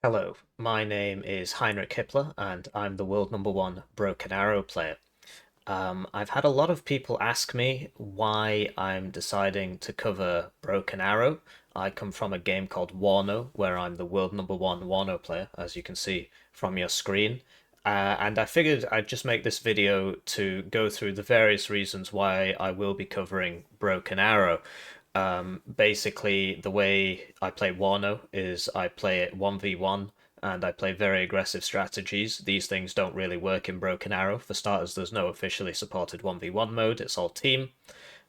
Hello, my name is Heinrich Hippler, and I'm the world number one Broken Arrow player. I've had a lot of people ask me why I'm deciding to cover Broken Arrow. I come from a game called Wano, where I'm the world number one Wano player, as you can see from your screen. And I figured I'd just make this video to go through the various reasons why I will be covering Broken Arrow. Basically, the way I play Wano is I play it 1v1 and I play very aggressive strategies. These things don't really work in Broken Arrow. For starters, there's no officially supported 1v1 mode, it's all team.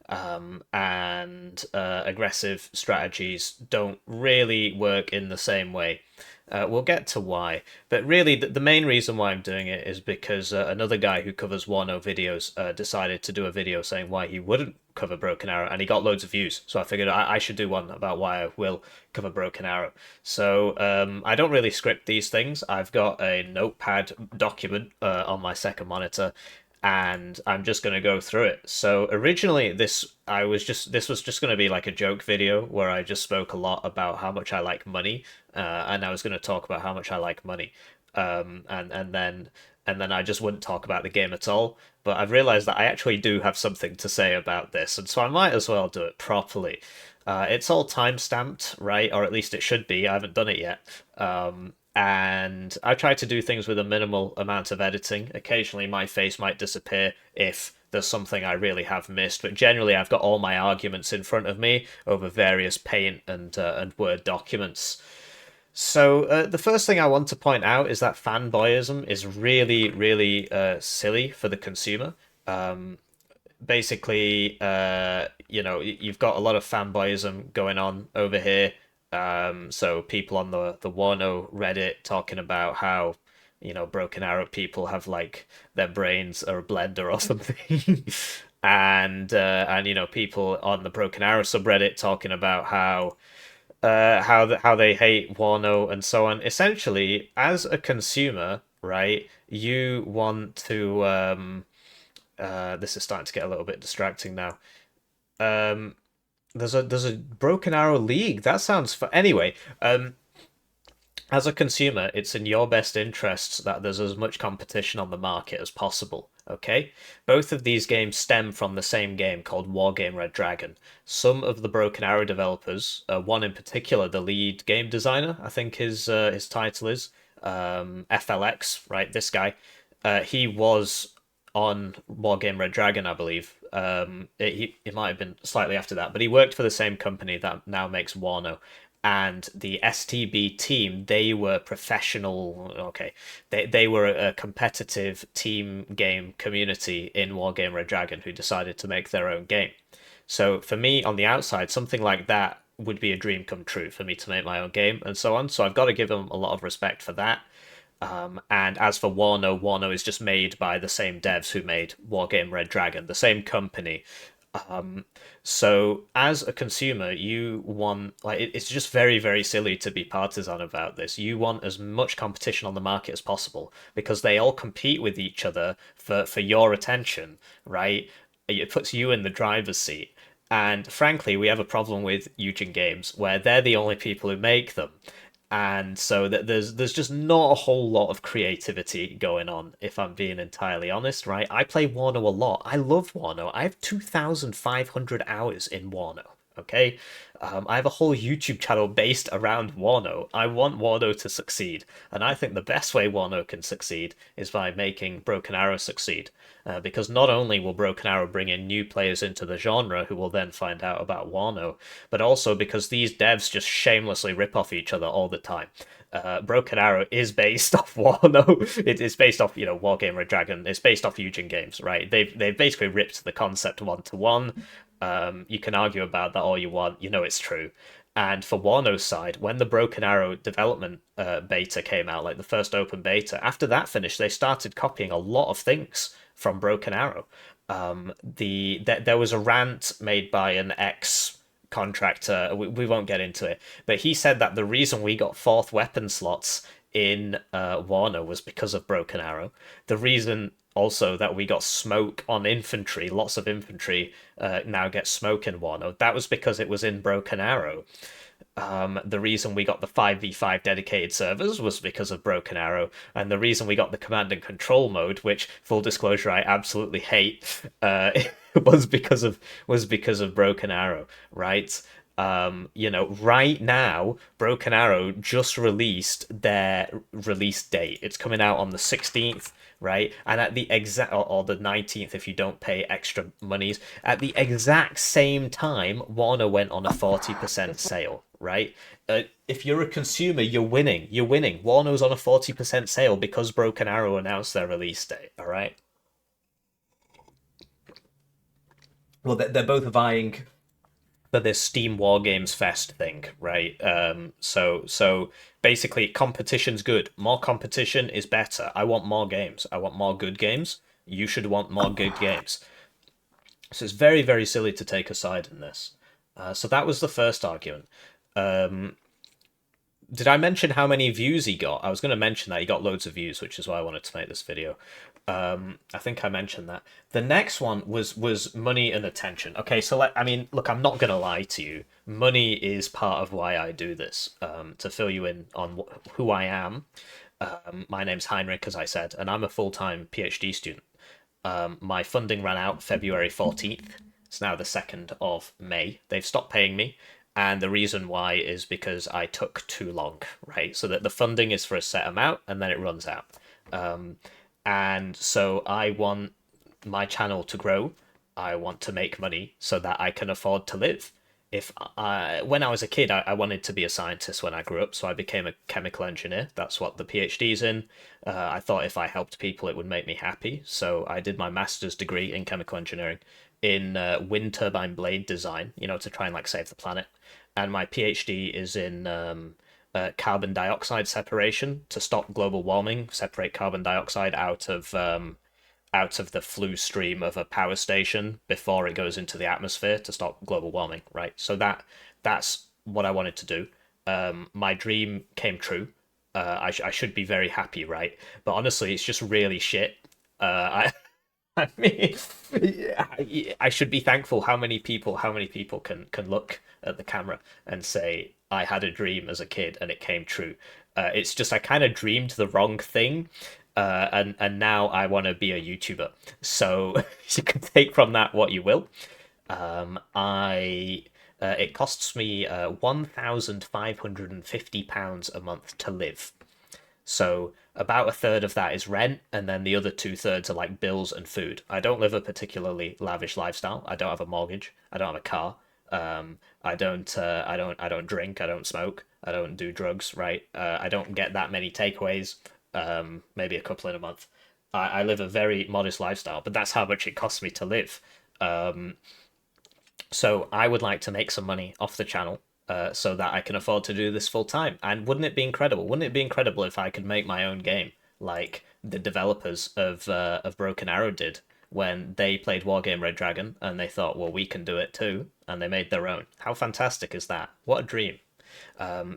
And aggressive strategies don't really work in the same way. We'll get to why, but really the main reason why I'm doing it is because another guy who covers Wano videos decided to do a video saying why he wouldn't cover Broken Arrow, and he got loads of views. So I figured I should do one about why I will cover Broken Arrow. So I don't really script these things. I've got a notepad document on my second monitor, and I'm just going to go through it. So originally this was just going to be like a joke video where I just spoke a lot about how much I like money, and I was going to talk about how much I like money, and then I just wouldn't talk about the game at all. But I've realized that I actually do have something to say about this, and so I might as well do it properly. It's all time stamped, right? Or at least it should be. I haven't done it yet. And I try to do things with a minimal amount of editing. Occasionally, my face might disappear if there's something I really have missed, but generally, I've got all my arguments in front of me over various Paint and Word documents. So the first thing I want to point out is that fanboyism is really, really silly for the consumer. Basically, you've got a lot of fanboyism going on over here. So people on the Wano Reddit talking about how, Broken Arrow people have like their brains are a blender or something. And people on the Broken Arrow subreddit talking about how they hate Wano and so on. Essentially, as a consumer, right, you want to this is starting to get a little bit distracting now. Um, there's a Broken Arrow League. That sounds fun. Anyway, as a consumer, it's in your best interests that there's as much competition on the market as possible. Okay? Both of these games stem from the same game called Wargame Red Dragon. Some of the Broken Arrow developers, one in particular, the lead game designer, I think his title is FLX, right? This guy, he was on Wargame Red Dragon, I believe. It might have been slightly after that, but he worked for the same company that now makes Wano, and the STB team, they were professional. Okay, they were a competitive team game community in Wargame Red Dragon who decided to make their own game. So for me, on the outside, something like that would be a dream come true for me to make my own game and so on. So I've got to give them a lot of respect for that. And as for Wano, Wano is just made by the same devs who made Wargame Red Dragon, the same company. Um, so as a consumer, you want it's just very, very silly to be partisan about this. You want as much competition on the market as possible because they all compete with each other for your attention, right? It puts you in the driver's seat. And frankly, we have a problem with Eugen Games where they're the only people who make them, and so that there's just not a whole lot of creativity going on, if I'm being entirely honest, right? I play Wano a lot. I love Wano. I have 2,500 hours in Wano. Okay, I have a whole YouTube channel based around Wano. I want Wano to succeed, and I think the best way Wano can succeed is by making Broken Arrow succeed. Because not only will Broken Arrow bring in new players into the genre who will then find out about Wano, but also because these devs just shamelessly rip off each other all the time. Broken Arrow is based off Wano. It is based off, Wargamer Dragon. It's based off Eugen Games, right? They've basically ripped the concept one to one. You can argue about that all you want. You know it's true. And for Wano's side, when the Broken Arrow development beta came out, like the first open beta, after that finished, they started copying a lot of things from Broken Arrow. There was a rant made by an ex contractor. We won't get into it, but he said that the reason we got fourth weapon slots in Wano was because of Broken Arrow. The reason also that we got smoke on infantry, lots of infantry now get smoke in Wano, that was because it was in Broken Arrow. The reason we got the 5v5 dedicated servers was because of Broken Arrow, and the reason we got the command and control mode, which full disclosure I absolutely hate, was because of Broken Arrow, right? Right now, Broken Arrow just released their release date. It's coming out on the 16th, right? And at the exact or the 19th if you don't pay extra monies. At the exact same time, Warner went on a 40% sale, right? If you're a consumer, you're winning. You're winning. Warner's on a 40% sale because Broken Arrow announced their release date, all right? Well, they're both vying for this Steam War Games Fest thing, right? So basically, competition's good. More competition is better. I want more games. I want more good games. You should want more good games. So it's very, very silly to take a side in this. So that was the first argument. Um, did I mention how many views he got? I was going to mention that he got loads of views, which is why I wanted to make this video. I think I mentioned that. The next one was money and attention. Okay, so I mean, look, I'm not gonna lie to you. Money is part of why I do this. To fill you in on who I am. My name's Heinrich, as I said, and I'm a full-time PhD student. My funding ran out February 14th. It's now the 2nd of May. They've stopped paying me. And the reason why is because I took too long, right? So that the funding is for a set amount and then it runs out. Um, and so I want my channel to grow. I want to make money so that I can afford to live. When I was a kid, I wanted to be a scientist when I grew up, so I became a chemical engineer. That's what the PhD's in. I thought if I helped people, it would make me happy. So I did my master's degree in chemical engineering in wind turbine blade design, to try and like save the planet. And my PhD is in carbon dioxide separation to stop global warming, separate carbon dioxide out of the flue stream of a power station before it goes into the atmosphere to stop global warming, right? So that's what I wanted to do. My dream came true. I should be very happy, right? But honestly, it's just really shit. I mean, I should be thankful how many people can look at the camera and say I had a dream as a kid and it came true. It's just I kind of dreamed the wrong thing, and now I want to be a YouTuber. So you can take from that what you will. I It costs me £1,550 a month to live. So about a third of that is rent, and then the other two-thirds are like bills and food. I don't live a particularly lavish lifestyle. I don't have a mortgage. I don't have a car. I don't drink. I don't smoke. I don't do drugs. Right. I don't get that many takeaways. Maybe a couple in a month. I live a very modest lifestyle, but that's how much it costs me to live. Um, so I would like to make some money off the channel, so that I can afford to do this full time. And wouldn't it be incredible? Wouldn't it be incredible if I could make my own game like the developers of Broken Arrow did when they played Wargame Red Dragon and they thought, well, we can do it too, and they made their own. How fantastic is that? What a dream!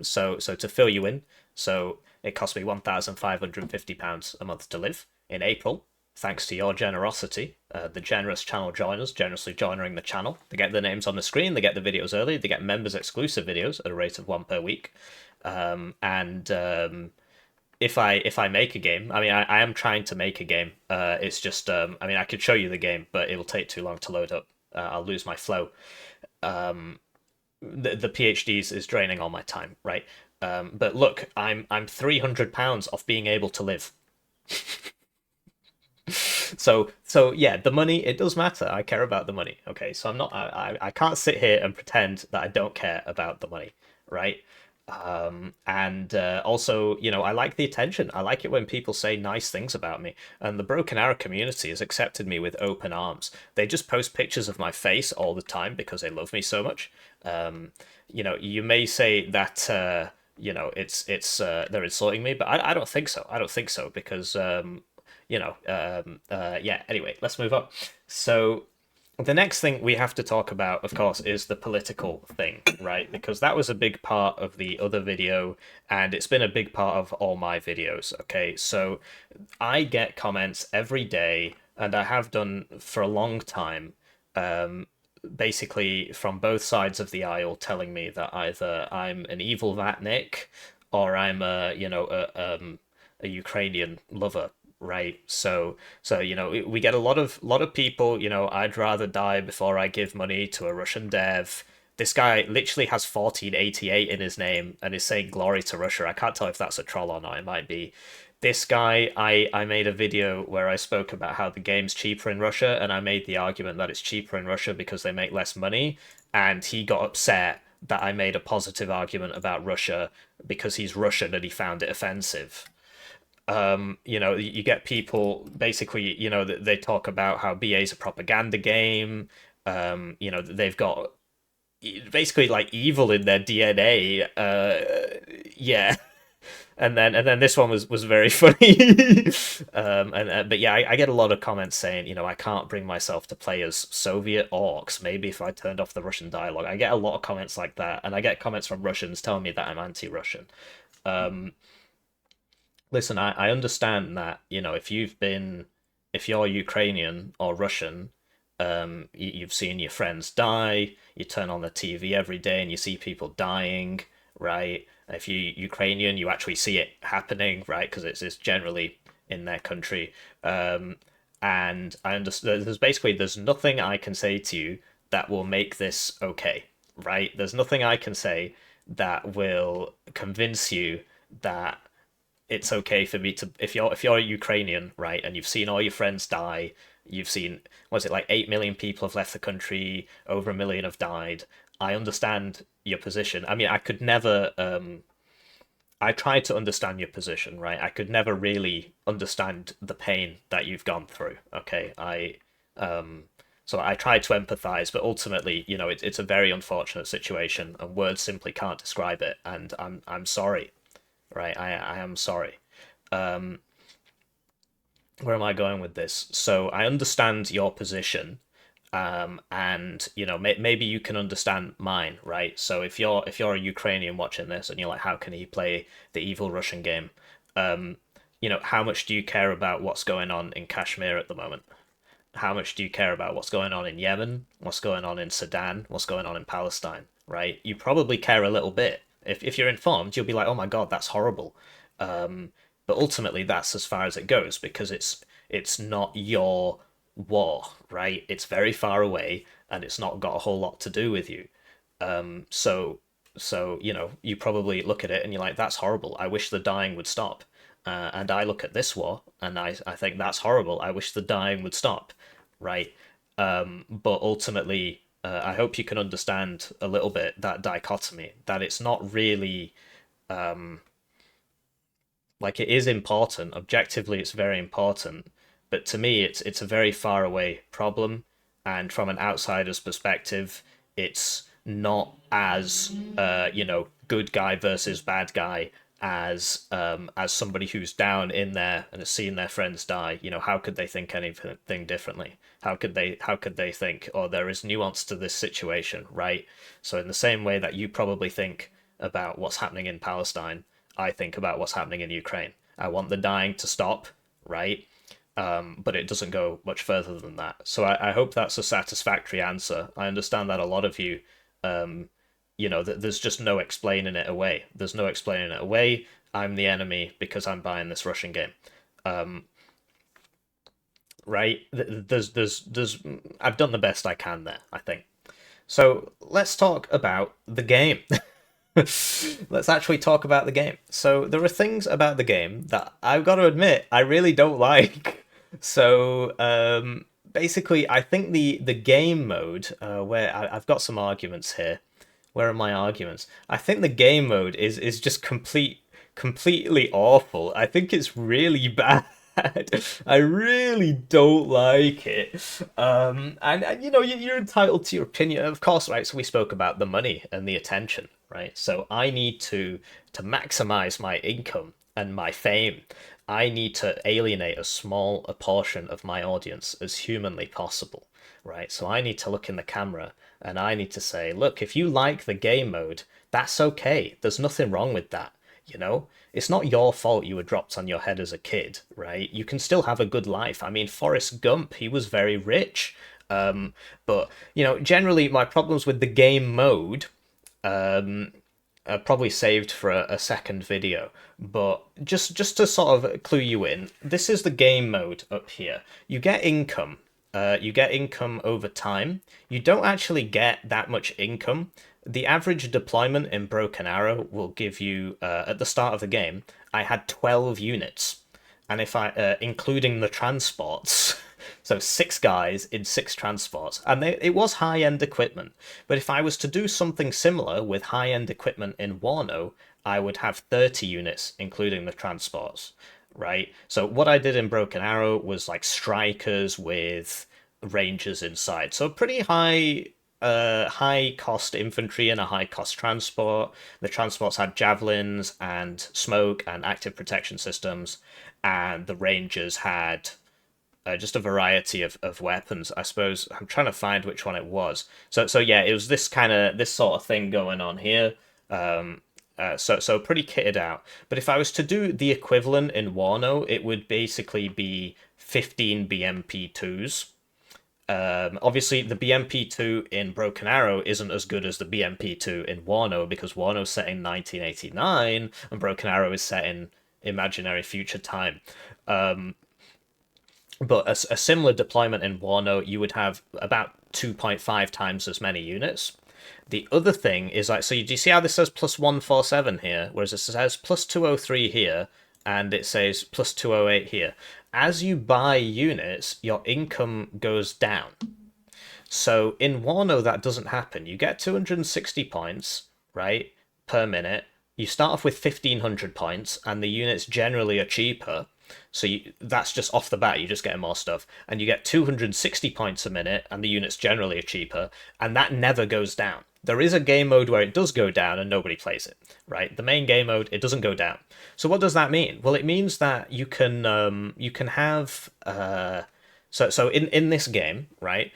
So to fill you in, so it cost me £1,550 a month to live in April. Thanks to your generosity, the generous channel joiners generously joining the channel. They get their names on the screen, they get the videos early, they get members exclusive videos at a rate of one per week. And if I make a game, I mean, I am trying to make a game. It's just, I mean, I could show you the game, but it will take too long to load up. I'll lose my flow. The PhDs is draining all my time, right? But look, I'm £300 off being able to live. So yeah, the money, it does matter. I care about the money. Okay, so I can't sit here and pretend that I don't care about the money, right? And also, I like the attention. I like it when people say nice things about me. And the Broken Arrow community has accepted me with open arms. They just post pictures of my face all the time because they love me so much. You may say that it's they're insulting me, but I don't think so. I don't think so because yeah, anyway, let's move on. So the next thing we have to talk about, of course, is the political thing, right? Because that was a big part of the other video, and it's been a big part of all my videos, okay? So I get comments every day, and I have done for a long time, basically from both sides of the aisle telling me that either I'm an evil vatnik or I'm a Ukrainian lover, right? So we get a lot of people, I'd rather die before I give money to a Russian dev. This guy literally has 1488 in his name and is saying glory to Russia. I can't tell if that's a troll or not. It might be. This guy, I made a video where I spoke about how the game's cheaper in Russia, and I made the argument that it's cheaper in Russia because they make less money, and he got upset that I made a positive argument about Russia because he's Russian and he found it offensive. You get people basically, they talk about how BA's a propaganda game. They've got basically like evil in their DNA. Yeah, and then this one was very funny. But yeah, I get a lot of comments saying, I can't bring myself to play as Soviet orcs. Maybe if I turned off the Russian dialogue. I get a lot of comments like that, and I get comments from Russians telling me that I'm anti-Russian. Um, Listen, I understand that, if you're Ukrainian or Russian, you've seen your friends die, you turn on the TV every day and you see people dying, right? If you're Ukrainian, you actually see it happening, right? Because it's generally in their country. And I understand there's nothing I can say to you that will make this okay, right? There's nothing I can say that will convince you that it's okay for me to if you're Ukrainian, right, and you've seen all your friends die, you've seen was it like 8 million people have left the country, over a million have died. I understand your position. I mean, I could never. I tried to understand your position, right? I could never really understand the pain that you've gone through. Okay, so I tried to empathize, but ultimately, it's a very unfortunate situation, and words simply can't describe it. And I'm sorry, right? I am sorry. Um, where am I going with this? So I understand your position, and maybe you can understand mine, right? So if you're a Ukrainian watching this and you're like, how can he play the evil Russian game? Um, how much do you care about what's going on in Kashmir at the moment? How much do you care about what's going on in Yemen, what's going on in Sudan, what's going on in Palestine, right? You probably care a little bit. If you're informed, you'll be like, oh my God, that's horrible. Um, but ultimately, that's as far as it goes because it's not your war, right? It's very far away and it's not got a whole lot to do with you. So you probably look at it and you're like, that's horrible. I wish the dying would stop. And I look at this war and I think that's horrible. I wish the dying would stop, right? But ultimately, I hope you can understand a little bit that dichotomy, that it's not really like it is important. Objectively, it's very important, but to me, it's a very far away problem, and from an outsider's perspective, it's not as good guy versus bad guy as somebody who's down in there and has seen their friends die. How could they think anything differently? How could they think, oh, there is nuance to this situation, right? So in the same way that you probably think about what's happening in Palestine, I think about what's happening in Ukraine. I want the dying to stop, right? But it doesn't go much further than that. So I hope that's a satisfactory answer. I understand that a lot of you, um, there's just no explaining it away. There's no explaining it away. I'm the enemy because I'm buying this Russian game. Um, right? There's. I've done the best I can there, I think. So let's talk about the game. Let's actually talk about the game. So there are things about the game that I've got to admit I really don't like. So basically, I think the game mode where I've got some arguments here. Where are my arguments? I think the game mode is just completely awful. I think it's really bad. I really don't like it. And you're entitled to your opinion, of course, right? So we spoke about the money and the attention, right? So I need to maximize my income and my fame. I need to alienate as small a portion of my audience as humanly possible, right? So I need to look in the camera and I need to say, look, if you like the game mode, that's okay. There's nothing wrong with that, you know? It's not your fault you were dropped on your head as a kid, right? You can still have a good life. I mean, Forrest Gump, he was very rich. But generally my problems with the game mode are probably saved for a second video. But just to sort of clue you in, this is the game mode up here. You get income. You get income over time. You don't actually get that much income. The average deployment in Broken Arrow will give you, at the start of the game, I had 12 units. And if including the transports, so 6 guys in 6 transports, and it was high-end equipment. But if I was to do something similar with high-end equipment in Wano, I would have 30 units, including the transports, right? So what I did in Broken Arrow was like strikers with rangers inside. So pretty high cost infantry and a high cost transport. The transports had javelins and smoke and active protection systems, and the rangers had just a variety of weapons. I suppose I'm trying to find which one it was. So yeah, it was this sort of thing going on here. So pretty kitted out. But if I was to do the equivalent in Wano, it would basically be 15 BMP2s. Obviously, the BMP2 in Broken Arrow isn't as good as the BMP2 in Wano because Wano's set in 1989 and Broken Arrow is set in imaginary future time. But a similar deployment in Wano, you would have about 2.5 times as many units. The other thing is like, so do you see how this says plus 147 here, whereas it says plus 203 here, and it says plus 208 here. As you buy units, your income goes down. So in Wano, that doesn't happen. You get 260 points, right, per minute. You start off with 1,500 points, and the units generally are cheaper. So that's just off the bat, you're just getting more stuff. And you get 260 points a minute, and the units generally are cheaper, and that never goes down. There is a game mode where it does go down and nobody plays it, right? The main game mode, it doesn't go down. So what does that mean? Well, it means that you can have so in this game, right?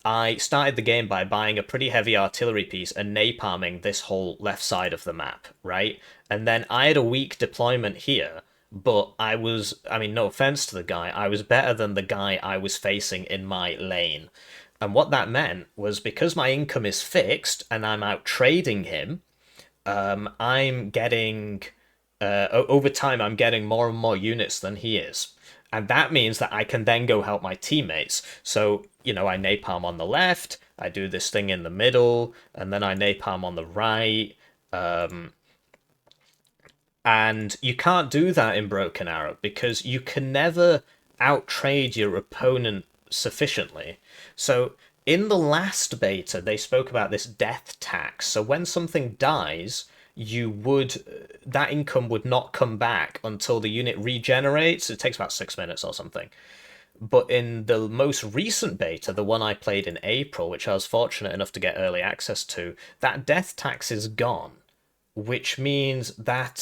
I started the game by buying a pretty heavy artillery piece and napalming this whole left side of the map, right? And then I had a weak deployment here, but I mean, no offense to the guy, I was better than the guy I was facing in my lane. And what that meant was because my income is fixed and I'm out trading him, I'm getting, over time, I'm getting more and more units than he is. And that means that I can then go help my teammates. So, I napalm on the left, I do this thing in the middle, and then I napalm on the right. And you can't do that in Broken Arrow because you can never outtrade your opponent sufficiently. So in the last beta, they spoke about this death tax. So when something dies, that income would not come back until the unit regenerates. It takes about 6 minutes or something. But in the most recent beta, the one I played in April, which I was fortunate enough to get early access to, that death tax is gone, which means that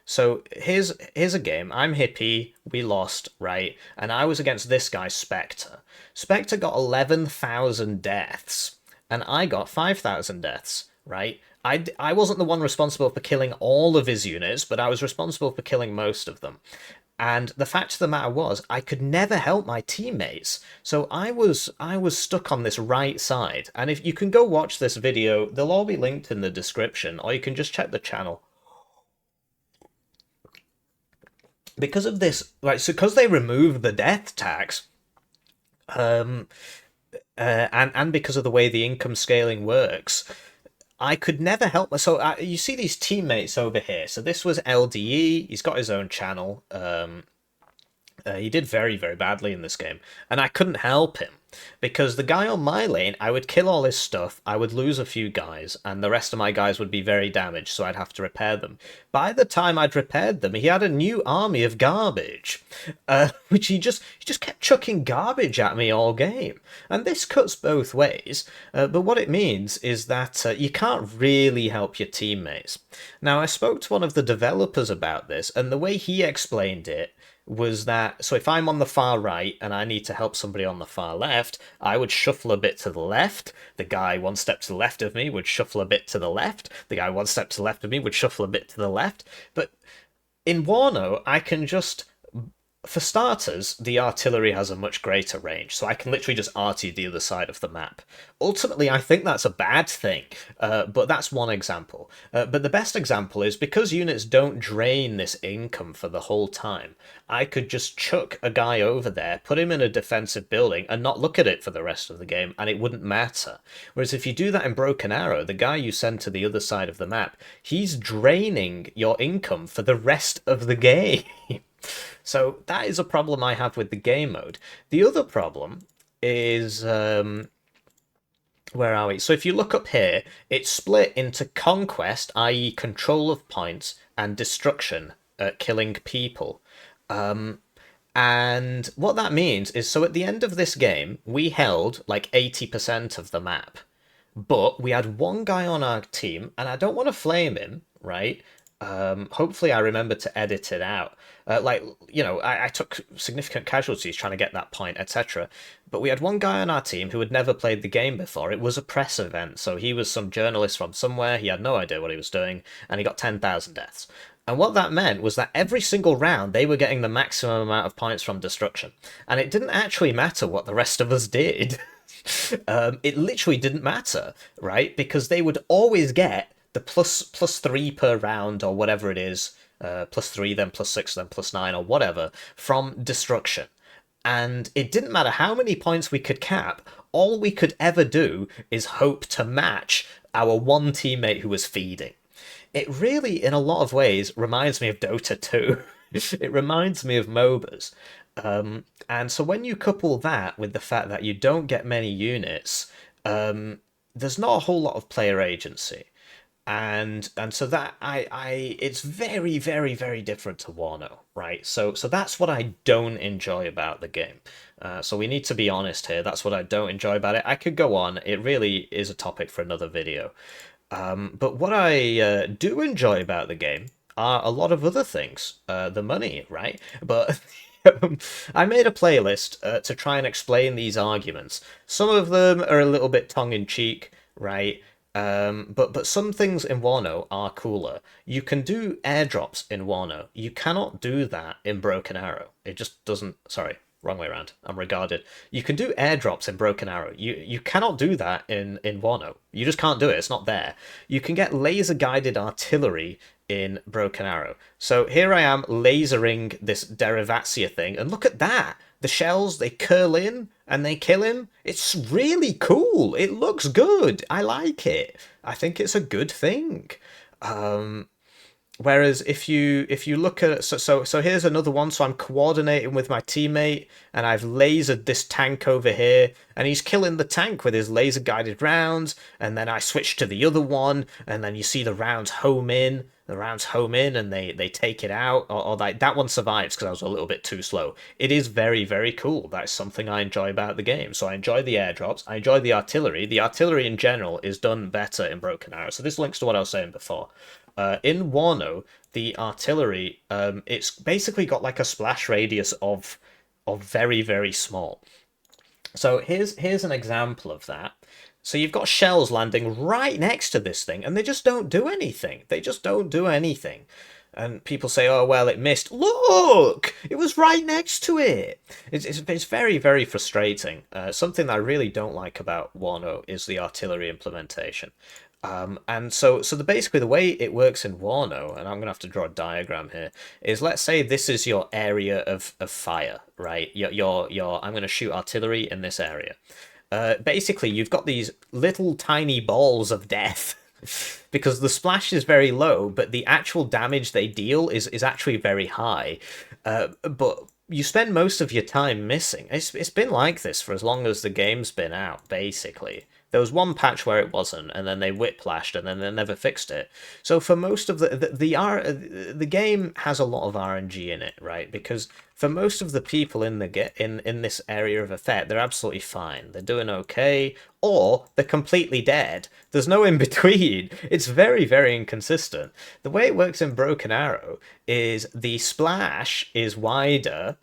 so here's a game. I'm Hippie, we lost, right? And I was against this guy, Spectre. Spectre got 11,000 deaths, and I got 5,000 deaths, right? I wasn't the one responsible for killing all of his units, but I was responsible for killing most of them. And the fact of the matter was, I could never help my teammates. So I was stuck on this right side. And if you can go watch this video, they'll all be linked in the description, or you can just check the channel. Because of this, right, so because they removed the death tax, and because of the way the income scaling works, I could never help myself. So you see these teammates over here. So this was LDE. He's got his own channel. He did very, very badly in this game, and I couldn't help him because the guy on my lane, I would kill all his stuff, I would lose a few guys, and the rest of my guys would be very damaged, so I'd have to repair them. By the time I'd repaired them, he had a new army of garbage, which he just kept chucking garbage at me all game. And this cuts both ways, but what it means is that you can't really help your teammates. Now, I spoke to one of the developers about this, and the way he explained it was that, so if I'm on the far right and I need to help somebody on the far left, I would shuffle a bit to the left. The guy one step to the left of me would shuffle a bit to the left. The guy one step to the left of me would shuffle a bit to the left. But in Wano, I can just For starters, the artillery has a much greater range, so I can literally just arty the other side of the map. Ultimately, I think that's a bad thing, but that's one example. But the best example is because units don't drain this income for the whole time, I could just chuck a guy over there, put him in a defensive building, and not look at it for the rest of the game, and it wouldn't matter. Whereas if you do that in Broken Arrow, the guy you send to the other side of the map, he's draining your income for the rest of the game. So that is a problem I have with the game mode. The other problem is where are we? So if you look up here, it's split into conquest, i.e., control of points, and destruction, killing people. And what that means is, so at the end of this game, we held like 80% of the map. But we had one guy on our team, and I don't want to flame him, right? Hopefully, I remember to edit it out. I took significant casualties trying to get that point, etc. But we had one guy on our team who had never played the game before. It was a press event, so he was some journalist from somewhere. He had no idea what he was doing, and he got 10,000 deaths. And what that meant was that every single round they were getting the maximum amount of points from destruction. And it didn't actually matter what the rest of us did. It literally didn't matter, right? Because they would always get the plus 3 per round or whatever it is, plus 3, then plus 6, then plus 9 or whatever, from destruction. And it didn't matter how many points we could cap, all we could ever do is hope to match our one teammate who was feeding. It really, in a lot of ways, reminds me of Dota 2. It reminds me of MOBAs. And so when you couple that with the fact that you don't get many units, there's not a whole lot of player agency. And so that it's very, very, very different to Wano, right? So that's what I don't enjoy about the game. So we need to be honest here. That's what I don't enjoy about it. I could go on. It really is a topic for another video. But what I do enjoy about the game are a lot of other things. The money, right? But I made a playlist to try and explain these arguments. Some of them are a little bit tongue-in-cheek, right? But some things in Wano are cooler. You can do airdrops in Wano. You cannot do that in Broken Arrow. It just doesn't. Sorry, wrong way around. I'm regarded. You can do airdrops in Broken Arrow. You cannot do that in Wano. You just can't do it. It's not there. You can get laser guided artillery in Broken Arrow. So here I am lasering this Derivatia thing, and look at that. The shells, they curl in and they kill him. It's really cool. It looks good. I like it. I think it's a good thing. Whereas if you look at so here's another one. So I'm coordinating with my teammate, and I've lasered this tank over here, and he's killing the tank with his laser guided rounds. And then I switch to the other one, and then you see the rounds home in. The rounds home in, and they take it out, or that one survives because I was a little bit too slow. It is very, very cool. That's something I enjoy about the game. So I enjoy the airdrops. I enjoy the artillery. The artillery in general is done better in Broken Arrow. So this links to what I was saying before. In Wano, the artillery, it's basically got like a splash radius of very, very small. So here's an example of that. So you've got shells landing right next to this thing, and they just don't do anything. They just don't do anything. And people say, oh, well, it missed. Look! It was right next to it! It's very, very frustrating. Something that I really don't like about Wano is the artillery implementation. And so basically the way it works in Wano, and I'm gonna have to draw a diagram here, is let's say this is your area of fire, right? I'm gonna shoot artillery in this area. Basically you've got these little tiny balls of death. Because the splash is very low, but the actual damage they deal is actually very high. But you spend most of your time missing. It's been like this for as long as the game's been out, basically. There was one patch where it wasn't, and then they whiplashed, and then they never fixed it. So for most of the game has a lot of RNG in it, right? Because for most of the people in this area of effect, they're absolutely fine. They're doing okay, or they're completely dead. There's no in between. It's very, very inconsistent. The way it works in Broken Arrow is the splash is wider,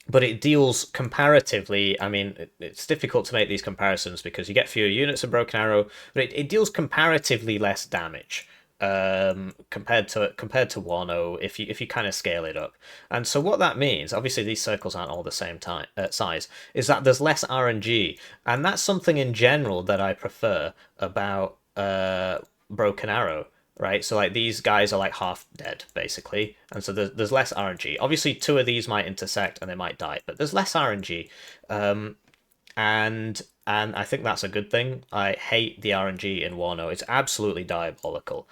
but it deals comparatively. I mean, it's difficult to make these comparisons because you get fewer units in Broken Arrow, but it deals comparatively less damage, compared to Wano if you kind of scale it up. And so what that means, obviously these circles aren't all the same time size, is that there's less RNG, and that's something in general that I prefer about Broken Arrow. Right, so like these guys are like half dead basically, and so there's less RNG. Obviously, two of these might intersect and they might die, but there's less RNG. Um, and I think that's a good thing. I hate the RNG in Wano. It's absolutely diabolical.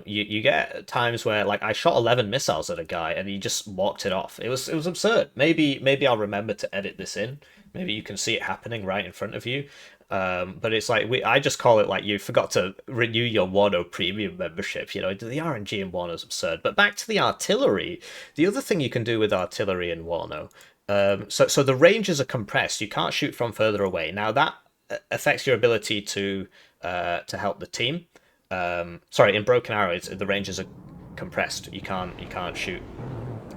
You get times where like I shot 11 missiles at a guy and he just walked it off. It was absurd. Maybe I'll remember to edit this in. Maybe you can see it happening right in front of you. But it's like I just call it like you forgot to renew your Wano premium membership. You know, the RNG in Wano is absurd. But back to the artillery. The other thing you can do with artillery in Wano, so the ranges are compressed. You can't shoot from further away. Now that affects your ability to help the team. Sorry, in Broken Arrow, the ranges are compressed. You can't shoot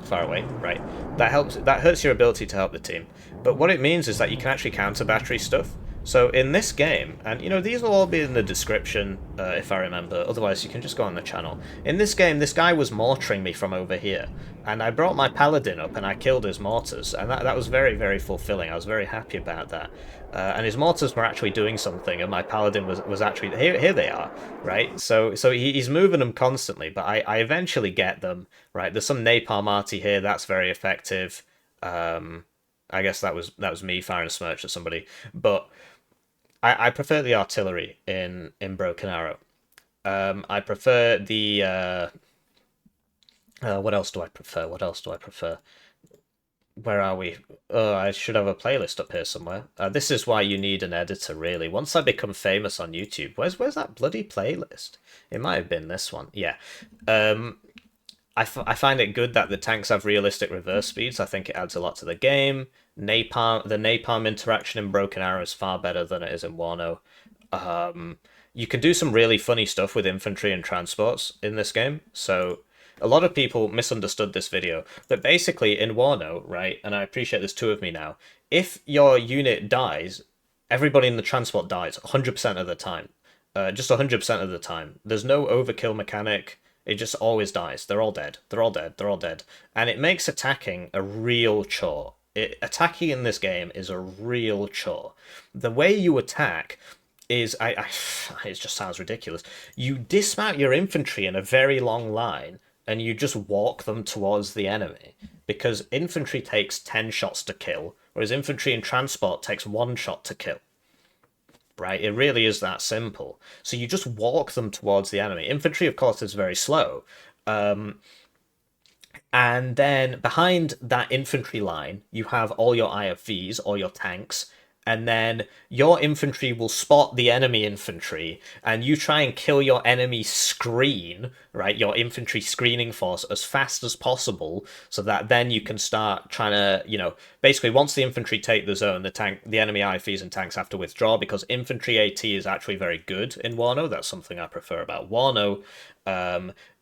far away, right? That hurts your ability to help the team. But what it means is that you can actually counter battery stuff. So in this game, and these will all be in the description if I remember. Otherwise, you can just go on the channel. In this game, this guy was mortaring me from over here, and I brought my paladin up and I killed his mortars, and that was very, very fulfilling. I was very happy about that. And his mortars were actually doing something, and my paladin was actually here. They are, right? So he's moving them constantly, but I eventually get them, right? There's some napalm arty here that's very effective. I guess that was me firing a smirch at somebody, but I prefer the artillery in Broken Arrow. I prefer the what else do I prefer? What else do I prefer? Where are we? Oh, I should have a playlist up here somewhere. This is why you need an editor, really. Once I become famous on YouTube, where's that bloody playlist? It might have been this one. Yeah. Um, I find it good that the tanks have realistic reverse speeds. I think it adds a lot to the game. The napalm interaction in Broken Arrow is far better than it is in Wano. Um, you can do some really funny stuff with infantry and transports in this game. So a lot of people misunderstood this video, but basically in Wano, right, and I appreciate there's two of me now, if your unit dies, everybody in the transport dies 100% of the time. Just 100% of the time. There's no overkill mechanic. It just always dies. They're all dead. They're all dead. They're all dead. And it makes attacking a real chore. Attacking in this game is a real chore. The way you attack is it just sounds ridiculous. You dismount your infantry in a very long line and you just walk them towards the enemy because infantry takes 10 shots to kill, whereas infantry in transport takes 1 shot to kill. Right? It really is that simple. So you just walk them towards the enemy. Infantry, of course, is very slow. And then behind that infantry line, you have all your IFVs, all your tanks, and then your infantry will spot the enemy infantry, and you try and kill your enemy screen, right? Your infantry screening force as fast as possible, so that then you can start trying to, basically once the infantry take the zone, the enemy IFVs and tanks have to withdraw because infantry AT is actually very good in Wano. That's something I prefer about Wano.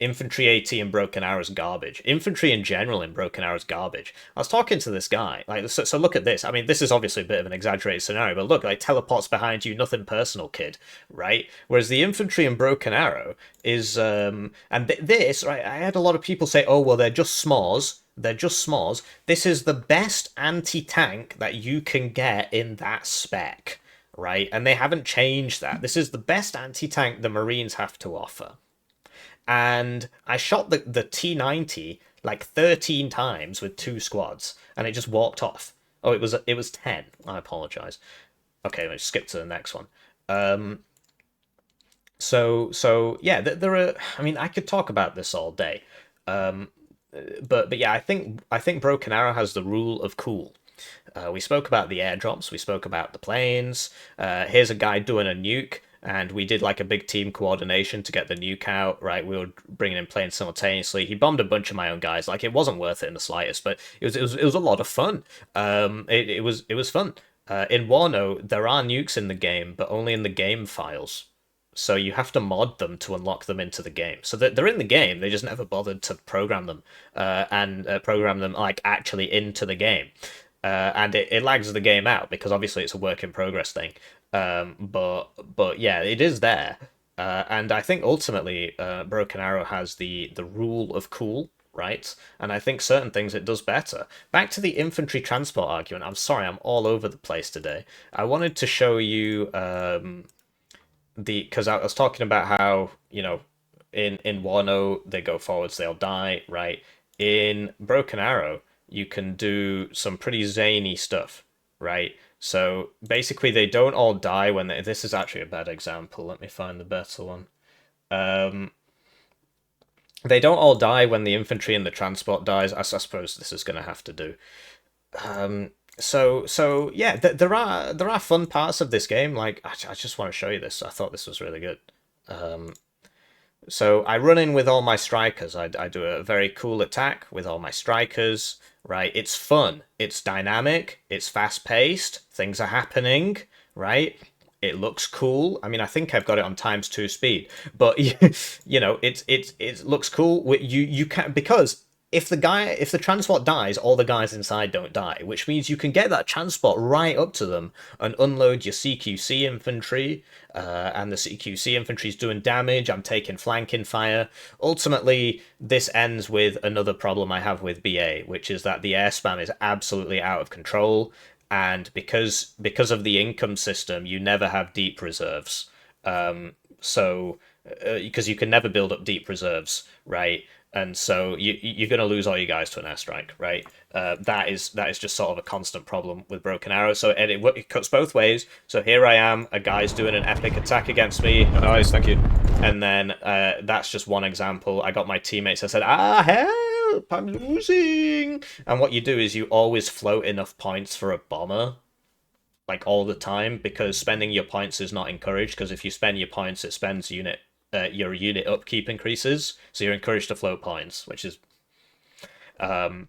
Infantry AT in Broken Arrow is garbage. Infantry in general in Broken Arrow is garbage. I was talking to this guy, like, so look at this. I mean, this is obviously a bit of an exaggerated scenario, but look, like, teleports behind you, nothing personal, kid, right? Whereas the infantry in Broken Arrow is, this, right, I had a lot of people say, oh, well, they're just s'mores. They're just s'mores. This is the best anti-tank that you can get in that spec, right? And they haven't changed that. This is the best anti-tank the Marines have to offer. And I shot the T90 like 13 times with 2 squads, and it just walked off. Oh, it was 10. I apologize. Okay, let's skip to the next one. So yeah, there are. I mean, I could talk about this all day. But yeah, I think Broken Arrow has the rule of cool. We spoke about the airdrops, we spoke about the planes. Here's a guy doing a nuke, and we did like a big team coordination to get the nuke out, right? We were bringing in planes simultaneously. He bombed a bunch of my own guys. Like, it wasn't worth it in the slightest, but it was a lot of fun. It was fun. In Wano, there are nukes in the game, but only in the game files. So you have to mod them to unlock them into the game. So they're in the game, they just never bothered to program them, and program them like actually into the game. And it lags the game out because obviously it's a work in progress thing. But yeah, it is there. And I think ultimately, Broken Arrow has the rule of cool, right? And I think certain things it does better. Back to the infantry transport argument. I'm sorry, I'm all over the place today. I wanted to show you the because I was talking about how in Wano they go forwards, they'll die, right? In Broken Arrow, you can do some pretty zany stuff, right? So basically, they don't all die when they. This is actually a bad example. Let me find the better one. Um, they don't all die when the infantry and the transport dies. I suppose this is going to have to do. Um, so yeah, there are fun parts of this game. Like I just want to show you this. I thought this was really good. Um, so I run in with all my strikers. I do a very cool attack with all my strikers, right? It's fun. It's dynamic. It's fast paced. Things are happening, right? It looks cool. I mean, I think I've got it on times 2 speed, but it looks cool. You can because if the transport dies, all the guys inside don't die, which means you can get that transport right up to them and unload your CQC infantry, and the CQC infantry is doing damage. I'm taking flanking fire. Ultimately, this ends with another problem I have with BA, which is that the air spam is absolutely out of control, and because of the income system, you never have deep reserves. So because you can never build up deep reserves, right? And so you're going to lose all your guys to an airstrike, right? That is just sort of a constant problem with Broken Arrow. So it cuts both ways. So here I am, a guy's doing an epic attack against me. Nice, thank you. And then that's just one example. I got my teammates. I said, help! I'm losing. And what you do is you always float enough points for a bomber, like all the time, because spending your points is not encouraged. Because if you spend your points, it spends your unit upkeep increases, so you're encouraged to float points, which is and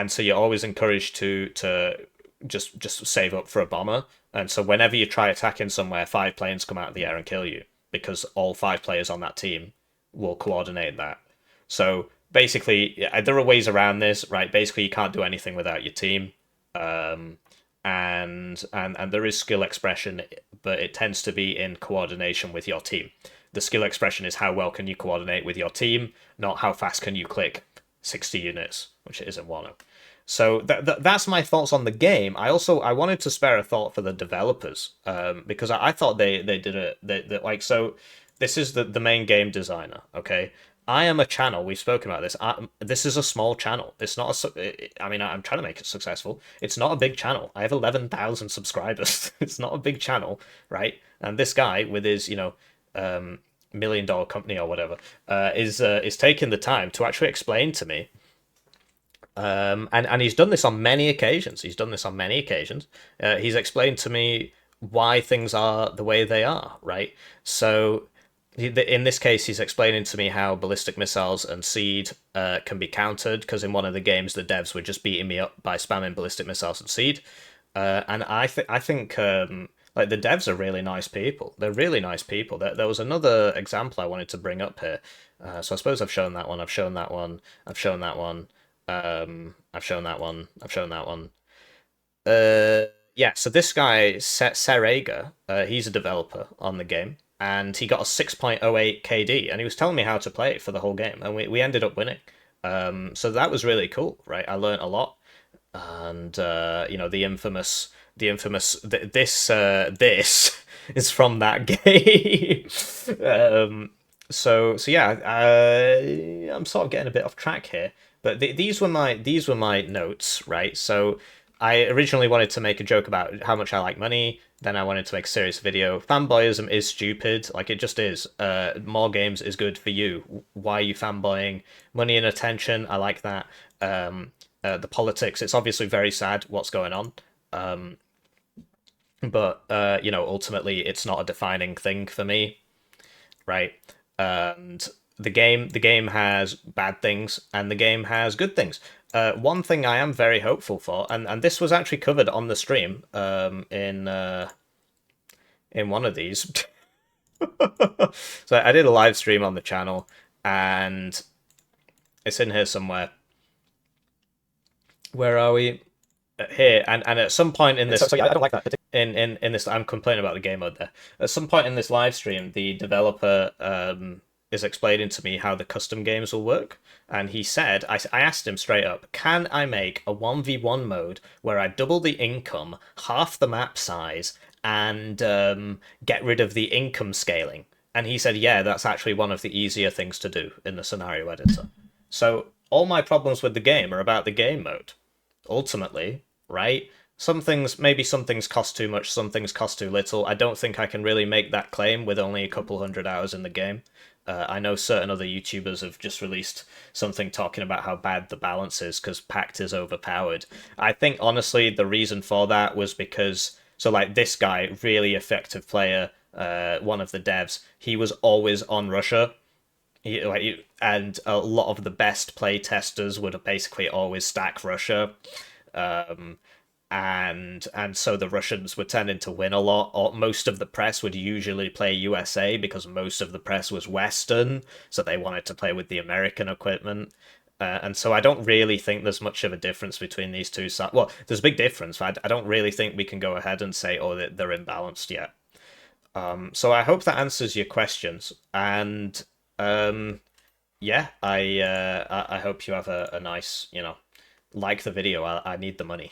so you're always encouraged to just save up for a bomber. And so whenever you try attacking somewhere, 5 planes come out of the air and kill you because all 5 players on that team will coordinate that. So basically, there are ways around this, right? Basically, you can't do anything without your team. And there is skill expression, but it tends to be in coordination with your team. The skill expression is how well can you coordinate with your team, not how fast can you click 60 units, which it is in Wano. So that's my thoughts on the game. I wanted to spare a thought for the developers, because I thought they did like so. This is the main game designer. Okay, I am a channel. We've spoken about this. This is a small channel. It's not a. I mean, I'm trying to make it successful. It's not a big channel. I have 11,000 subscribers. It's not a big channel, right? And this guy with his $1 million company or whatever is taking the time to actually explain to me. And he's done this on many occasions. He's explained to me why things are the way they are, right? So in this case, he's explaining to me how ballistic missiles and seed can be countered, because in one of the games, the devs were just beating me up by spamming ballistic missiles and seed. And I think like the devs are really nice people. They're really nice people. There was another example I wanted to bring up here. So I suppose I've shown that one. I've shown that one. I've shown that one. I've shown that one. I've shown that one. Yeah. So this guy, Serega, he's a developer on the game, and he got a 6.08 KD, and he was telling me how to play it for the whole game, and we ended up winning. So that was really cool, right? I learned a lot, and this is from that game. So yeah, I'm sort of getting a bit off track here, but these were my notes, right? So I originally wanted to make a joke about how much I like money. Then I wanted to make a serious video. Fanboyism is stupid, like it just is. More games is good for you. Why are you fanboying? Money and attention, I like that. The politics, it's obviously very sad what's going on. But ultimately, it's not a defining thing for me, right? And the game has bad things and the game has good things. One thing I am very hopeful for, and this was actually covered on the stream, in one of these. So I did a live stream on the channel, and it's in here somewhere. Where are we? here, and at some point in So this yeah, I don't like that. in this, I'm complaining about the game mode there. At some point in this live stream, the developer is explaining to me how the custom games will work, and he said, I asked him straight up, can I make a 1v1 mode where I double the income, half the map size, and get rid of the income scaling? And he said, yeah, that's actually one of the easier things to do in the scenario editor. So all my problems with the game are about the game mode ultimately, right? Some things cost too much, some things cost too little. I don't think I can really make that claim with only a couple hundred hours in the game. I know certain other YouTubers have just released something talking about how bad the balance is because Pact is overpowered. I think honestly the reason for that was because so like this guy, really effective player, one of the devs, he was always on Russia and a lot of the best play testers would basically always stack Russia, um, and so the Russians were tending to win a lot. Or most of the press would usually play USA because most of the press was Western, so they wanted to play with the American equipment. And so I don't really think there's much of a difference between these two sides. Well, there's a big difference, but I don't really think we can go ahead and say, oh, they're imbalanced yet. So I hope that answers your questions. And um, yeah, I hope you have a nice, like the video. I need the money.